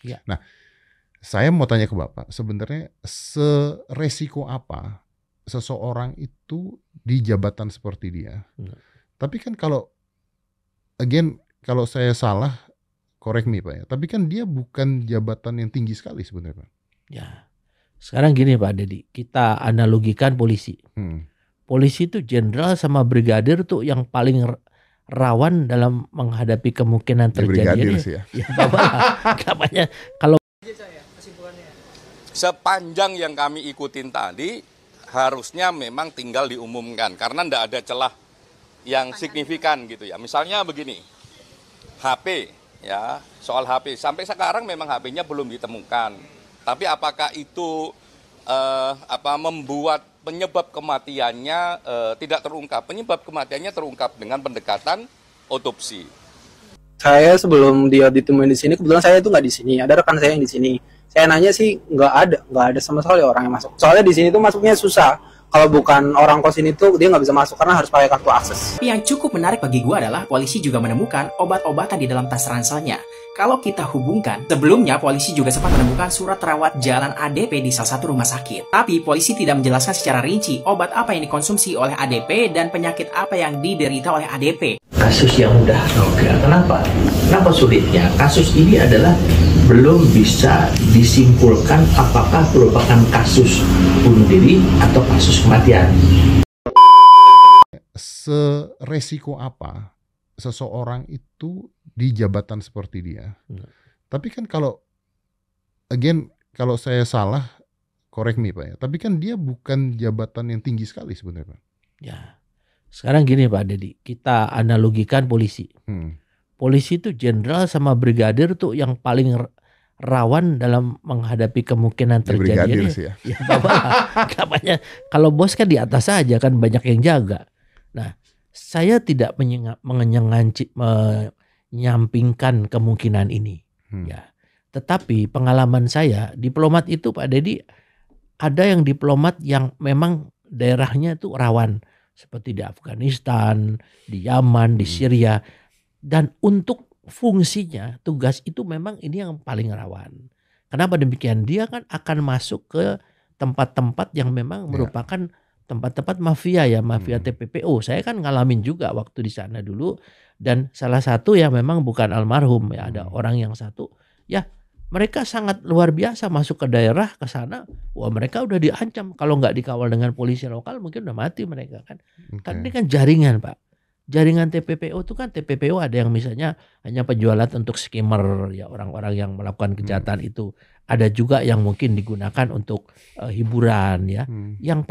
Ya. Nah, saya mau tanya ke Bapak, sebenarnya seresiko apa seseorang itu di jabatan seperti dia? Tapi kan kalau saya salah, correct me Pak ya. Tapi kan dia bukan jabatan yang tinggi sekali sebenarnya Pak. Ya. Sekarang gini Pak Deddy, kita analogikan polisi. Polisi itu jenderal sama brigadir tuh yang paling rawan dalam menghadapi kemungkinan terjadi. Ya, Kapannya kalau sepanjang yang kami ikutin tadi harusnya memang tinggal diumumkan karena tidak ada celah yang signifikan gitu ya. Misalnya begini, HP ya, soal HP sampai sekarang memang HP-nya belum ditemukan. Tapi apakah itu membuat penyebab kematiannya tidak terungkap? Penyebab kematiannya terungkap dengan pendekatan otopsi. Saya sebelum dia ditemuin di sini, kebetulan saya itu nggak di sini, ada rekan saya yang di sini. Saya nanya sih nggak ada sama sekali orang yang masuk. Soalnya di sini tuh masuknya susah. Kalau bukan orang kos ini tuh dia nggak bisa masuk karena harus pakai kartu akses. Yang cukup menarik bagi gua adalah polisi juga menemukan obat-obatan di dalam tas ranselnya. Kalau kita hubungkan, sebelumnya polisi juga sempat menemukan surat rawat jalan ADP di salah satu rumah sakit. Tapi polisi tidak menjelaskan secara rinci obat apa yang dikonsumsi oleh ADP dan penyakit apa yang diderita oleh ADP. Kasus yang udah novel, kenapa? Kenapa sulitnya? Kasus ini adalah belum bisa disimpulkan apakah merupakan kasus bunuh diri atau kasus kematian. Seresiko apa seseorang itu di jabatan seperti dia? Tapi kan kalau saya salah, correct me Pak ya. Tapi kan dia bukan jabatan yang tinggi sekali sebenarnya Pak. Ya. Sekarang gini Pak Deddy, kita analogikan polisi. Polisi itu jenderal sama brigadir tuh yang paling rawan dalam menghadapi kemungkinan terjadi. Ya, kapannya kalau bos kan di atas saja kan banyak yang jaga. Nah, saya tidak menyampingkan kemungkinan ini. Ya, tetapi pengalaman saya diplomat itu Pak Deddy, ada yang diplomat yang memang daerahnya itu rawan. Seperti di Afghanistan, di Yaman, di Syria. Dan untuk fungsinya, tugas itu memang ini yang paling rawan. Kenapa demikian? Dia kan akan masuk ke tempat-tempat yang memang merupakan tempat-tempat mafia ya, mafia TPPO. Saya kan ngalamin juga waktu di sana dulu. Dan salah satu yang memang bukan almarhum ya, ada orang yang satu ya. Mereka sangat luar biasa masuk ke daerah ke sana. Wah mereka udah diancam. Kalau nggak dikawal dengan polisi lokal mungkin udah mati mereka kan. Kan ini kan jaringan Pak. Jaringan TPPO itu kan TPPO ada yang misalnya hanya penjualan untuk skimmer ya orang-orang yang melakukan kejahatan itu. Ada juga yang mungkin digunakan untuk hiburan ya. Yang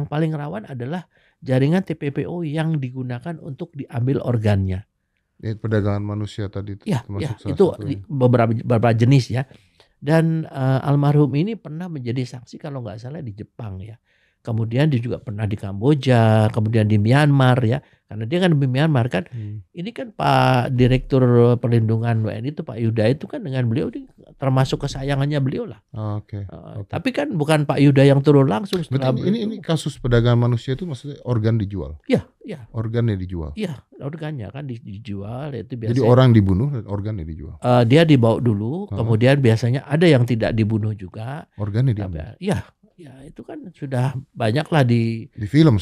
paling rawan adalah jaringan TPPO yang digunakan untuk diambil organnya. Perdagangan manusia tadi itu itu beberapa jenis ya. Dan almarhum ini pernah menjadi saksi kalau nggak salah di Jepang ya. Kemudian dia juga pernah di Kamboja, kemudian di Myanmar ya. Karena dia kan di Myanmar kan. Ini kan Pak Direktur Perlindungan WNI itu Pak Yuda itu kan dengan beliau termasuk kesayangannya beliau lah. Tapi kan bukan Pak Yuda yang turun langsung. Ini kasus perdagangan manusia itu maksudnya organ dijual? Iya. Organnya dijual? Iya, organnya kan dijual. Itu biasanya, jadi orang dibunuh dan organnya dijual? Dia dibawa dulu, kemudian biasanya ada yang tidak dibunuh juga. Organnya diambil? Ya itu kan sudah banyak lah di film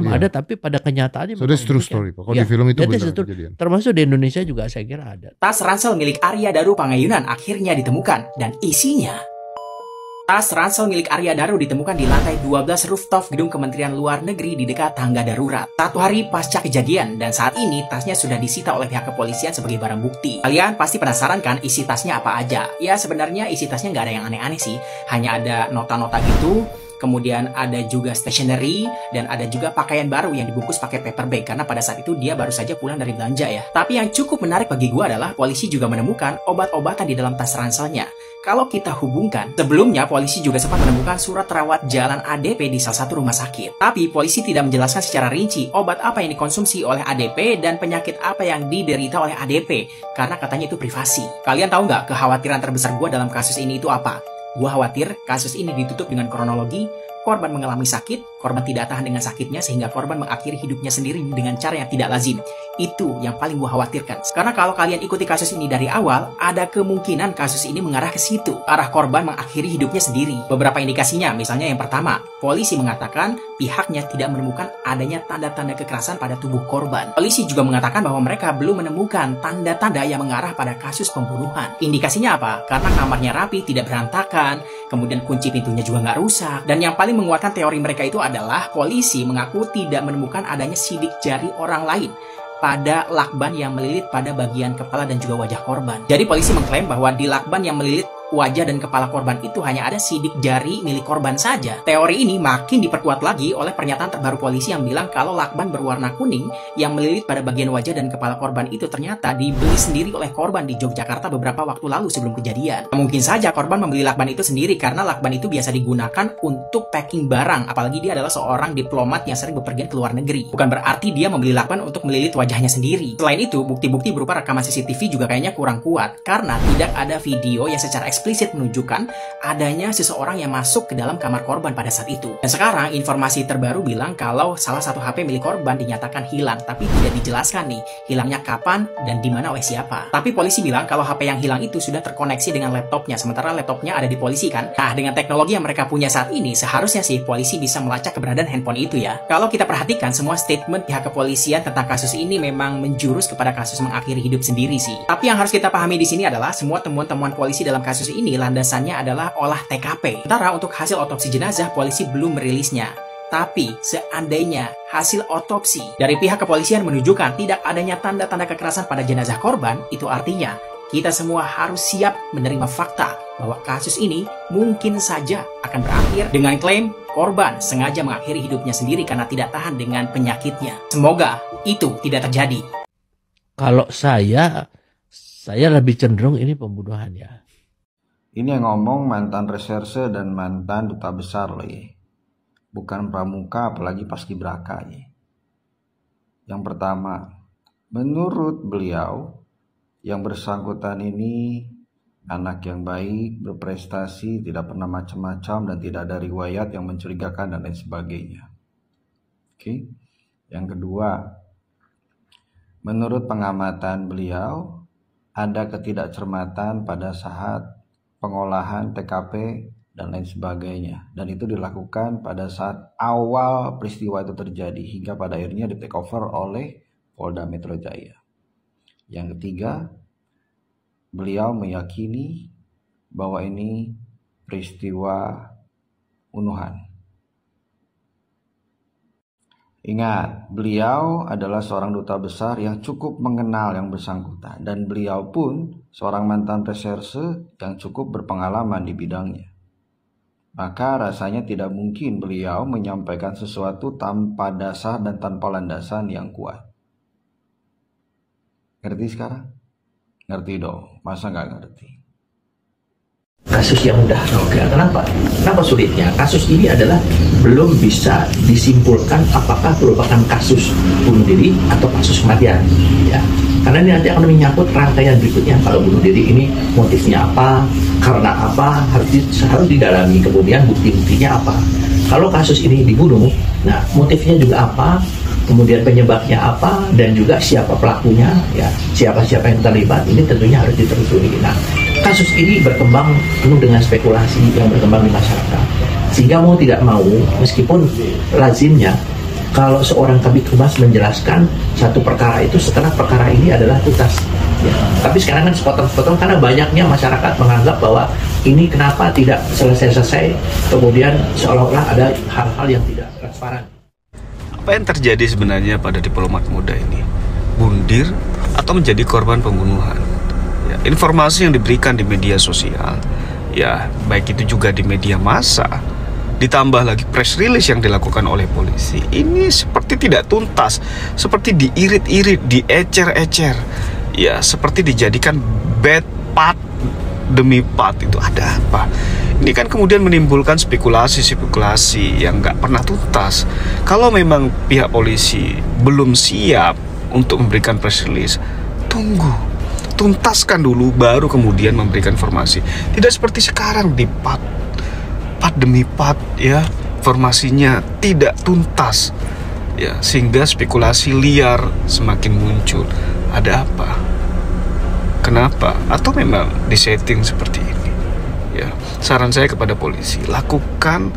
ada, tapi pada kenyataannya so that's true story Pak. Kalau di film itu benar kejadian. Termasuk di Indonesia juga saya kira ada. Tas ransel milik Arya Daru Pangayunan akhirnya ditemukan dan isinya. Tas ransel milik Arya Daru ditemukan di lantai 12 rooftop gedung Kementerian Luar Negeri di dekat tangga darurat. 1 hari pasca kejadian dan saat ini tasnya sudah disita oleh pihak kepolisian sebagai barang bukti. Kalian pasti penasaran kan isi tasnya apa aja? Ya sebenarnya isi tasnya nggak ada yang aneh-aneh sih. Hanya ada nota-nota gitu. Kemudian ada juga stationery dan ada juga pakaian baru yang dibungkus pakai paper bag karena pada saat itu dia baru saja pulang dari belanja ya. Tapi yang cukup menarik bagi gua adalah polisi juga menemukan obat-obatan di dalam tas ranselnya. Kalau kita hubungkan, sebelumnya polisi juga sempat menemukan surat rawat jalan ADP di salah satu rumah sakit. Tapi polisi tidak menjelaskan secara rinci obat apa yang dikonsumsi oleh ADP dan penyakit apa yang diderita oleh ADP karena katanya itu privasi. Kalian tahu nggak kekhawatiran terbesar gua dalam kasus ini itu apa? Gua khawatir kasus ini ditutup dengan kronologi, korban mengalami sakit, korban tidak tahan dengan sakitnya sehingga korban mengakhiri hidupnya sendiri dengan cara yang tidak lazim. Itu yang paling gue khawatirkan. Karena kalau kalian ikuti kasus ini dari awal, ada kemungkinan kasus ini mengarah ke situ. Arah korban mengakhiri hidupnya sendiri. Beberapa indikasinya, misalnya yang pertama, polisi mengatakan pihaknya tidak menemukan adanya tanda-tanda kekerasan pada tubuh korban. Polisi juga mengatakan bahwa mereka belum menemukan tanda-tanda yang mengarah pada kasus pembunuhan. Indikasinya apa? Karena kamarnya rapi, tidak berantakan, kemudian kunci pintunya juga nggak rusak. Dan yang paling menguatkan teori mereka itu adalah polisi mengaku tidak menemukan adanya sidik jari orang lain pada lakban yang melilit pada bagian kepala dan juga wajah korban. Jadi polisi mengklaim bahwa di lakban yang melilit wajah dan kepala korban itu hanya ada sidik jari milik korban saja. Teori ini makin diperkuat lagi oleh pernyataan terbaru polisi yang bilang kalau lakban berwarna kuning yang melilit pada bagian wajah dan kepala korban itu ternyata dibeli sendiri oleh korban di Yogyakarta beberapa waktu lalu sebelum kejadian. Mungkin saja korban membeli lakban itu sendiri karena lakban itu biasa digunakan untuk packing barang, apalagi dia adalah seorang diplomat yang sering bepergian ke luar negeri. Bukan berarti dia membeli lakban untuk melilit wajahnya sendiri. Selain itu, bukti-bukti berupa rekaman CCTV juga kayaknya kurang kuat karena tidak ada video yang secara eksplisit menunjukkan adanya seseorang yang masuk ke dalam kamar korban pada saat itu. Dan sekarang informasi terbaru bilang kalau salah satu HP milik korban dinyatakan hilang, tapi tidak dijelaskan nih hilangnya kapan dan di mana oleh siapa. Tapi polisi bilang kalau HP yang hilang itu sudah terkoneksi dengan laptopnya, sementara laptopnya ada di polisi kan. Nah, dengan teknologi yang mereka punya saat ini, seharusnya sih polisi bisa melacak keberadaan handphone itu ya. Kalau kita perhatikan semua statement pihak kepolisian tentang kasus ini memang menjurus kepada kasus mengakhiri hidup sendiri sih. Tapi yang harus kita pahami di sini adalah semua temuan-temuan polisi dalam kasus ini landasannya adalah olah TKP. Sementara untuk hasil otopsi jenazah, polisi belum merilisnya. Tapi seandainya hasil otopsi dari pihak kepolisian menunjukkan tidak adanya tanda-tanda kekerasan pada jenazah korban, itu artinya kita semua harus siap menerima fakta bahwa kasus ini mungkin saja akan berakhir dengan klaim korban sengaja mengakhiri hidupnya sendiri karena tidak tahan dengan penyakitnya. Semoga itu tidak terjadi. Kalau saya lebih cenderung ini pembunuhan ya. Ini yang ngomong mantan reserse dan mantan duta besar loh ya. Bukan pramuka apalagi paskibraka ya. Yang pertama, menurut beliau yang bersangkutan ini anak yang baik, berprestasi, tidak pernah macam-macam dan tidak ada riwayat yang mencurigakan dan lain sebagainya. Oke. Yang kedua, menurut pengamatan beliau ada ketidakcermatan pada saat pengolahan TKP dan lain sebagainya, dan itu dilakukan pada saat awal peristiwa itu terjadi hingga pada akhirnya di take over oleh Polda Metro Jaya. Yang ketiga, beliau meyakini bahwa ini peristiwa pembunuhan. Ingat, beliau adalah seorang duta besar yang cukup mengenal yang bersangkutan, dan beliau pun seorang mantan reserse yang cukup berpengalaman di bidangnya. Maka rasanya tidak mungkin beliau menyampaikan sesuatu tanpa dasar dan tanpa landasan yang kuat. Ngerti sekarang? Ngerti dong, masa nggak ngerti? Kasus yang mudah. Oke, kenapa? Kenapa sulitnya? Kasus ini adalah belum bisa disimpulkan apakah merupakan kasus bunuh diri atau kasus kematian. Ya, karena ini nanti akan menyangkut rangkaian berikutnya. Kalau bunuh diri ini motifnya apa, karena apa, harus didalami. Kemudian bukti-buktinya apa. Kalau kasus ini dibunuh, nah motifnya juga apa, kemudian penyebabnya apa, dan juga siapa pelakunya, ya siapa-siapa yang terlibat, ini tentunya harus ditelusuri. Nah, kasus ini berkembang penuh dengan spekulasi yang berkembang di masyarakat, sehingga mau tidak mau, meskipun lazimnya kalau seorang kabid humas menjelaskan satu perkara itu setelah perkara ini adalah tuntas, ya. Tapi sekarang kan sepotong-sepotong karena banyaknya masyarakat menganggap bahwa ini kenapa tidak selesai-selesai, kemudian seolah-olah ada hal-hal yang tidak transparan. Apa yang terjadi sebenarnya pada diplomat muda ini? Bundir atau menjadi korban pembunuhan? Ya, informasi yang diberikan di media sosial, ya baik itu juga di media massa, ditambah lagi press release yang dilakukan oleh polisi, ini seperti tidak tuntas, seperti diirit-irit, diecer-ecer, ya seperti dijadikan bad part demi part. Itu ada apa? Ini kan kemudian menimbulkan spekulasi yang nggak pernah tuntas. Kalau memang pihak polisi belum siap untuk memberikan press release, tunggu, tuntaskan dulu baru kemudian memberikan informasi. Tidak seperti sekarang di part demi part, ya informasinya tidak tuntas, ya, sehingga spekulasi liar semakin muncul. Ada apa? Kenapa? Atau memang disetting seperti ini? Ya, saran saya kepada polisi, lakukan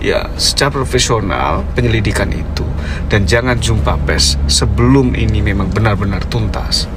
ya secara profesional penyelidikan itu, dan jangan jumpa pers sebelum ini memang benar-benar tuntas.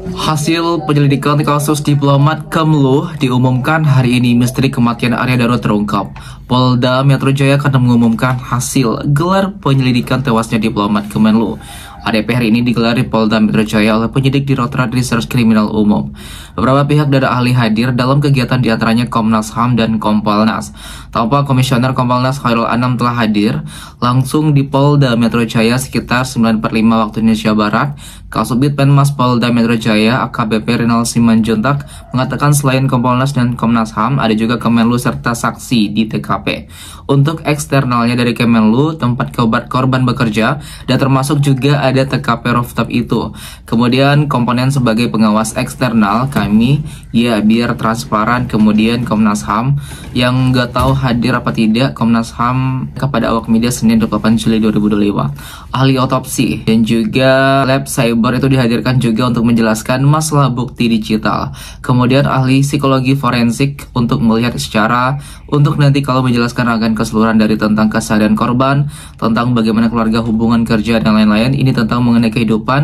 Hasil penyelidikan kasus diplomat Kemlu diumumkan hari ini. Misteri kematian Arya Daru terungkap. Polda Metro Jaya akan mengumumkan hasil gelar penyelidikan tewasnya diplomat Kemenlu. ADP hari ini digelar di Polda Metro Jaya oleh penyidik Direktorat Reserse Kriminal Umum. Beberapa pihak dan ahli hadir dalam kegiatan, diantaranya Komnas HAM dan Kompolnas. Tanpa Komisioner Kompolnas Khairul Anam telah hadir langsung di Polda Metro Jaya sekitar 9:45 waktu Indonesia Barat. Kasubdit Penmas Polda Metro Jaya AKBP Rinal Simanjuntak mengatakan selain Kompolnas dan Komnas HAM, ada juga Kemenlu serta saksi di TKP. Untuk eksternalnya dari Kemenlu, tempat korban bekerja, dan termasuk juga ada TKP rooftop itu. Kemudian komponen sebagai pengawas eksternal kami, ya biar transparan. Kemudian Komnas HAM yang nggak tahu hadir apa tidak, Komnas HAM kepada awak media Senin 28 Juli 2025. Ahli otopsi dan juga lab cyber itu dihadirkan juga untuk menjelaskan masalah bukti digital. Kemudian ahli psikologi forensik untuk melihat secara, untuk nanti kalau menjelaskan akan keseluruhan dari tentang keseharian korban, tentang bagaimana keluarga, hubungan kerja, dan lain-lain. Ini tentang mengenai kehidupan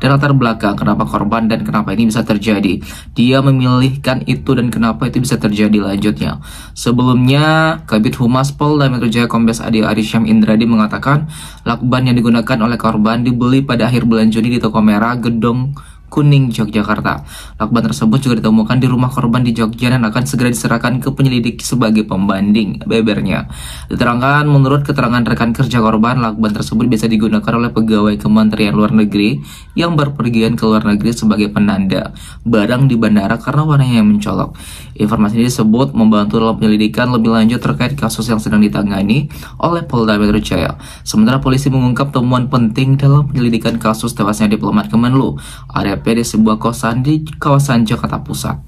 dan latar belakang kenapa korban dan kenapa ini bisa terjadi. Dia memilihkan itu dan kenapa itu bisa terjadi lanjutnya. Sebelumnya, Kabid Humas Polda Metro Jaya Kombes Adi Arisyam Indradi mengatakan lakban yang digunakan oleh korban dibeli pada akhir bulan Juni di toko merah Gedung Kuning, Yogyakarta. Lakban tersebut juga ditemukan di rumah korban di Jogja dan akan segera diserahkan ke penyelidik sebagai pembanding bebernya. Diterangkan menurut keterangan rekan kerja korban, lakban tersebut biasa digunakan oleh pegawai Kementerian Luar Negeri yang berpergian ke luar negeri sebagai penanda barang di bandara karena warnanya yang mencolok. Informasi ini disebut membantu dalam penyelidikan lebih lanjut terkait kasus yang sedang ditangani oleh Polda Metro Jaya. Sementara polisi mengungkap temuan penting dalam penyelidikan kasus tewasnya diplomat Kemenlu, ADP, di sebuah kosan di kawasan Jakarta Pusat.